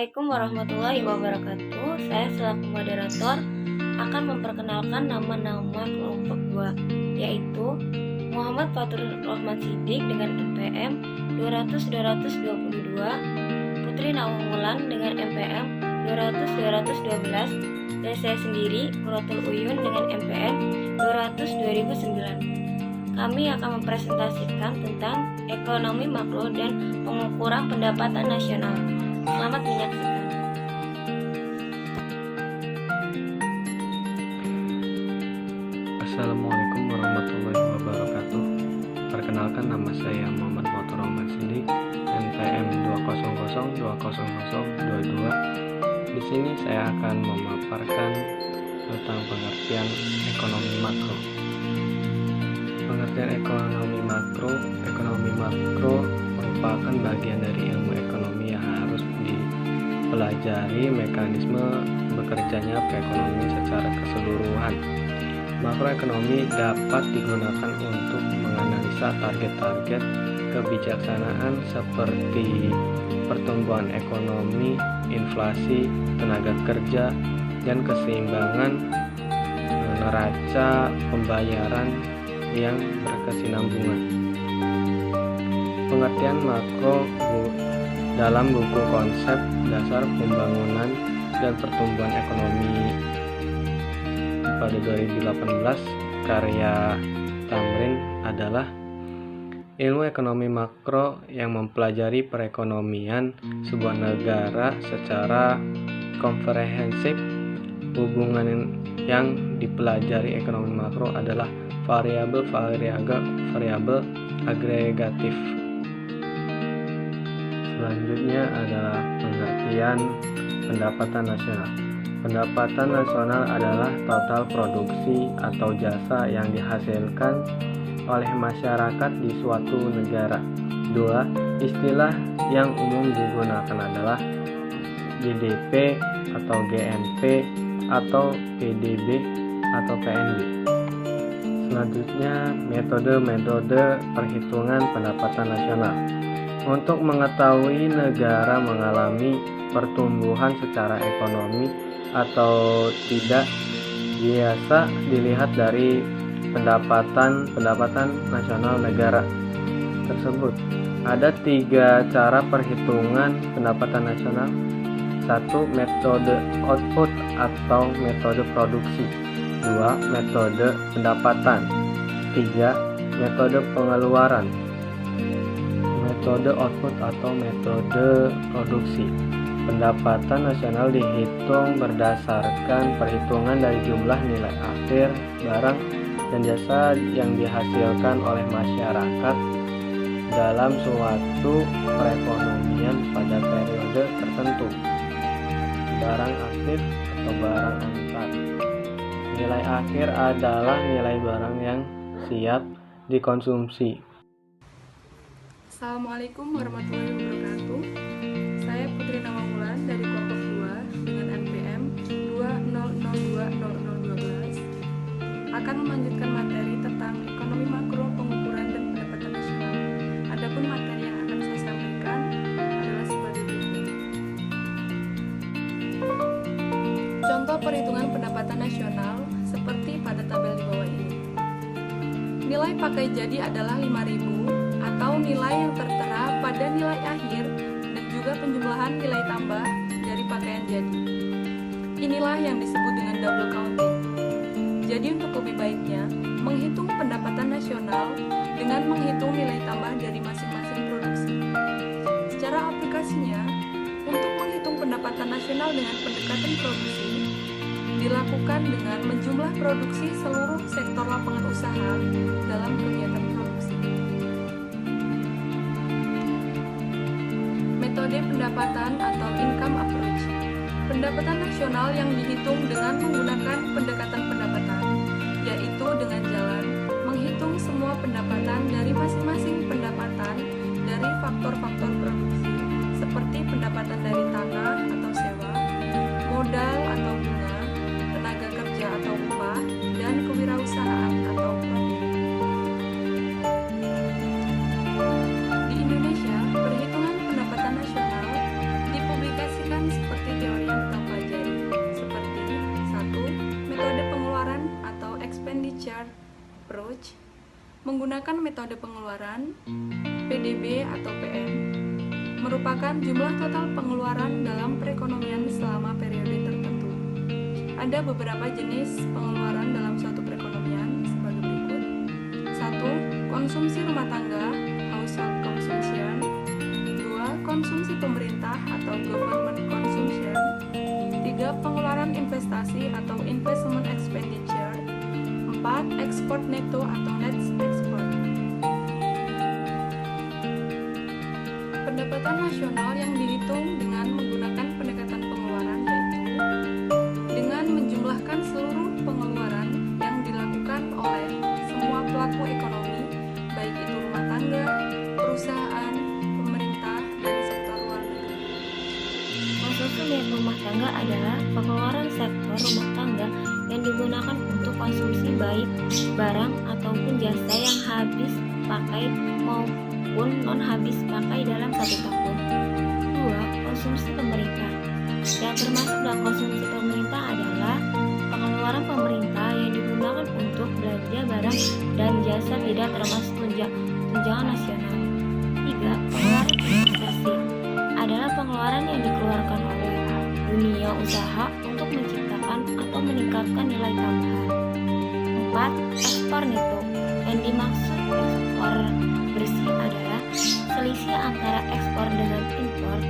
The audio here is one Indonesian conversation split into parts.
Assalamualaikum warahmatullahi wabarakatuh. Saya selaku moderator akan memperkenalkan nama-nama kelompok 2, yaitu Muhammad Fatur Rahman Siddiq dengan NPM 200-222, Putri Nawang dengan NPM 200-212, dan saya sendiri Muratul Uyun dengan NPM 200-2009. Kami akan mempresentasikan tentang ekonomi makro dan pengukuran pendapatan nasional. Selamat menyaksikan. Assalamualaikum warahmatullahi wabarakatuh. Perkenalkan, nama saya Muhammad Fatur Rahman Siddiq, NPM 200-20022. Di sini saya akan memaparkan tentang pengertian ekonomi makro. Pengertian ekonomi makro merupakan bagian dari ilmu ekonomi yang harus dipelajari mekanisme bekerjanya perekonomian secara keseluruhan. Makroekonomi dapat digunakan untuk menganalisa target-target kebijaksanaan seperti pertumbuhan ekonomi, inflasi, tenaga kerja, dan keseimbangan neraca pembayaran yang berkesinambungan. Pengertian makro dalam buku Konsep Dasar Pembangunan dan Pertumbuhan Ekonomi pada 2018 karya Tamrin adalah ilmu ekonomi makro yang mempelajari perekonomian sebuah negara secara komprehensif. Hubungan yang dipelajari ekonomi makro adalah variabel agregatif. Selanjutnya adalah pengertian pendapatan nasional. Pendapatan nasional adalah total produksi atau jasa yang dihasilkan oleh masyarakat di suatu negara. 2. Istilah yang umum digunakan adalah GDP atau GNP atau PDB atau PNB. Selanjutnya, metode perhitungan pendapatan nasional. Untuk mengetahui negara mengalami pertumbuhan secara ekonomi atau tidak, biasa dilihat dari pendapatan nasional negara tersebut. Ada 3 cara perhitungan pendapatan nasional. 1. Metode output atau metode produksi. 2. Metode pendapatan. 3. Metode pengeluaran. Metode output atau metode produksi. Pendapatan nasional dihitung berdasarkan perhitungan dari jumlah nilai akhir barang dan jasa yang dihasilkan oleh masyarakat dalam suatu perekonomian pada periode tertentu. Barang aktif atau barang antar. Nilai akhir adalah nilai barang yang siap dikonsumsi. Assalamualaikum warahmatullahi wabarakatuh. Saya Putri Nawang dari kelompok 2 dengan NPM 200200012 akan melanjutkan materi tentang ekonomi makro, pengukuran dan pendapatan nasional. Adapun materi yang akan saya sampaikan adalah sebagai berikut. Contoh perhitungan pendapatan nasional seperti pada tabel di bawah ini. Nilai pakai jadi adalah 5.000 atau nilai yang tertera pada nilai akhir dan juga penjumlahan nilai tambah dari pakaian jadi. Inilah yang disebut dengan double counting. Jadi untuk lebih baiknya, menghitung pendapatan nasional dengan menghitung nilai tambah dari masing-masing produksi. Secara aplikasinya, untuk menghitung pendapatan nasional dengan pendekatan produksi, dilakukan dengan menjumlah produksi seluruh sektor lapangan usaha dalam kegiatan produksi. Metode pendapatan atau income approach. Pendapatan nasional yang dihitung dengan menggunakan pendekatan pendapatan, yaitu dengan jalan menghitung semua pendapatan dari masing-masing pendapatan dari faktor-faktor produksi, seperti pendapatan dari tanah atau sewa, modal atau bunga, tenaga kerja atau upah, dan kewirausahaan atau profit. Di Indonesia, perhitungan pendapatan nasional dipublikasikan menggunakan metode pengeluaran PDB atau PM merupakan jumlah total pengeluaran dalam perekonomian selama periode tertentu. Ada beberapa jenis pengeluaran dalam suatu perekonomian sebagai berikut. 1. Konsumsi rumah tangga, household consumption. 2. Konsumsi pemerintah atau government consumption. 3. Pengeluaran investasi atau investment expenditure. 4. Ekspor neto atau net export. Pendapatan nasional yang dihitung dengan menggunakan pendekatan pengeluaran yaitu dengan menjumlahkan seluruh pengeluaran yang dilakukan oleh semua pelaku ekonomi, baik itu rumah tangga, perusahaan, pemerintah, dan sektor luar negeri. Konsumsi milik rumah tangga adalah pengeluaran sektor rumah tangga yang digunakan untuk konsumsi baik barang ataupun jasa yang habis pakai maupun non habis pakai dalam satu tahun. 2. Konsumsi pemerintah. Yang termasuk dalam konsumsi pemerintah adalah pengeluaran pemerintah yang digunakan untuk belanja barang dan jasa tidak termasuk tunjangan nasional. 3. Pengeluaran investasi adalah pengeluaran yang dikeluarkan oleh dunia usaha untuk menciptakan atau meningkatkan nilai tambahan. 4. Ekspor neto. Yang dimaksud ekspor bersih adalah selisih antara ekspor dengan impor.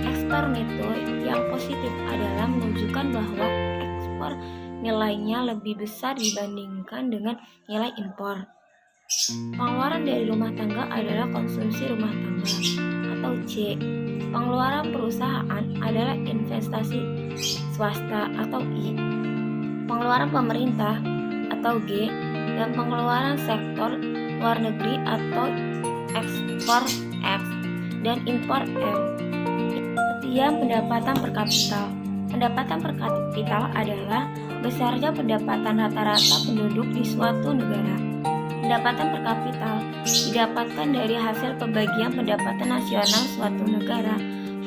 Ekspor neto yang positif adalah menunjukkan bahwa ekspor nilainya lebih besar dibandingkan dengan nilai impor. Pengeluaran dari rumah tangga adalah konsumsi rumah tangga atau C. Pengeluaran perusahaan adalah investasi swasta atau I. Pengeluaran pemerintah atau G. Dan pengeluaran sektor luar negeri atau ekspor X dan impor M. Ketiga, pendapatan per kapital. Pendapatan per kapital adalah besarnya pendapatan rata-rata penduduk di suatu negara. Pendapatan per kapital didapatkan dari hasil pembagian pendapatan nasional suatu negara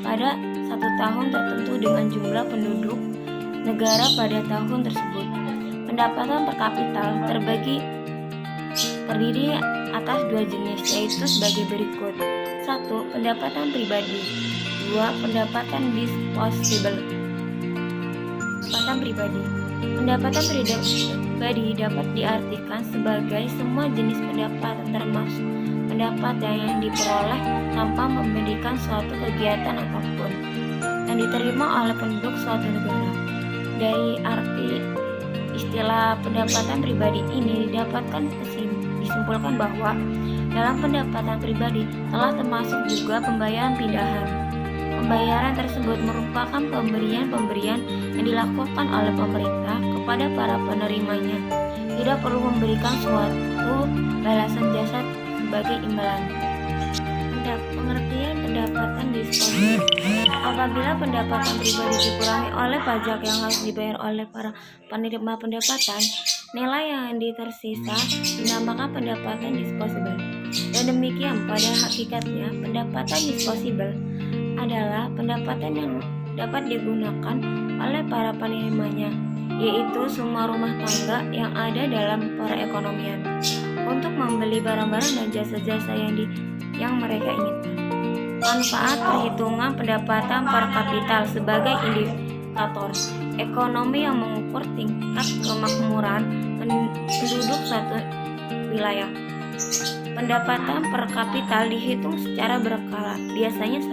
pada satu tahun tertentu dengan jumlah penduduk negara pada tahun tersebut. Pendapatan per kapital terdiri atas dua jenis, yaitu sebagai berikut. 1. Pendapatan pribadi. 2. Pendapatan disposable. Pendapatan pribadi. Pendapatan pribadi dapat diartikan sebagai semua jenis pendapatan termasuk pendapatan yang diperoleh tanpa memberikan suatu kegiatan apapun yang diterima oleh penduduk suatu negara. Dari arti istilah pendapatan pribadi ini disimpulkan bahwa dalam pendapatan pribadi telah termasuk juga pembayaran pindahan. Pembayaran tersebut merupakan pemberian yang dilakukan oleh pemerintah kepada para penerimanya, tidak perlu memberikan suatu balasan jasa sebagai imbalan. Pengertian pendapatan disposable. Apabila pendapatan pribadi dikurangi oleh pajak yang harus dibayar oleh para penerima pendapatan, nilai yang tersisa dinamakan pendapatan disposable. Dan demikian, pada hakikatnya pendapatan disposable adalah pendapatan yang dapat digunakan oleh para penerimanya, yaitu semua rumah tangga yang ada dalam perekonomian untuk membeli barang-barang dan jasa-jasa yang mereka inginkan. Manfaat perhitungan pendapatan per kapital sebagai indikator ekonomi yang mengukur tingkat kemakmuran penduduk suatu wilayah. Pendapatan per kapital dihitung secara berkala, biasanya 1